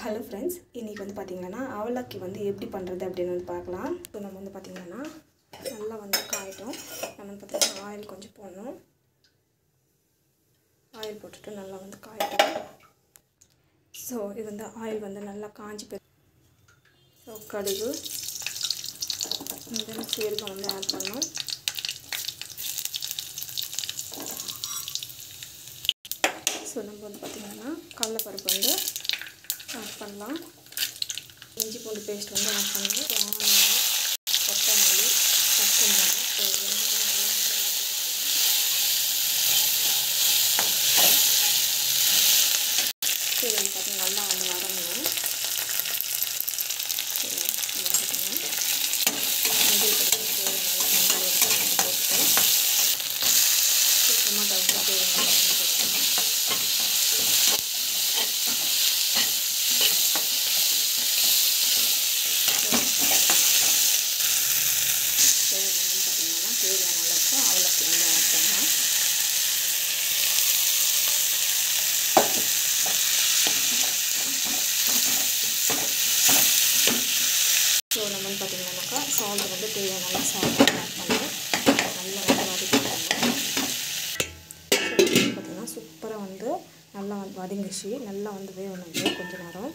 Hello friends, இன்றைக்கி வந்து பார்த்திங்கன்னா அவலக்கி வந்து எப்படி பண்ணுறது அப்படின்னு வந்து பார்க்கலாம். இப்போ நம்ம வந்து பார்த்திங்கன்னா நல்லா வந்து காயட்டும். நம்ம வந்து பார்த்திங்கன்னா ஆயில் கொஞ்சம் போடணும். ஆயில் போட்டுட்டு நல்லா வந்து காயட்டும். ஸோ இது வந்து ஆயில் வந்து நல்லா காஞ்சி போய் ஸோ கடுகு இந்த சீரகம் வந்து ஆட் பண்ணணும். ஸோ நம்ம வந்து பார்த்திங்கன்னா கடலைப்பருப்பு வந்து ஆட் பண்ணலாம். இஞ்சி பூண்டு பேஸ்ட் வந்து ஆட் பண்ணணும். ஆனியன், கொத்தமல்லி, பச்சை மிளகாய் சரி வந்து பார்த்திங்கன்னா நல்லா வந்து வதங்கணும். சரி வதக்கணும். மஞ்சள் கொடுத்து நல்லா மஞ்சள் எடுத்து போட்டு டொமாட்டோ வந்து போட்டுக்கணும். தேவையான அளவுக்கு அவலக்கி வந்து ஆட் பண்ணலாம். ஸோ நம்ம வந்து பார்த்திங்கன்னாக்கா சால்ட் வந்து தேவையான அளவு சால்ட் ஆட் பண்ணி நல்லா வந்து வதக்கிக்கணும். ஸோ பார்த்திங்கன்னா சூப்பராக வந்து நல்லா வந்து வதங்கிச்சு. நல்லா வந்து வேகணும் கொஞ்ச நேரம்.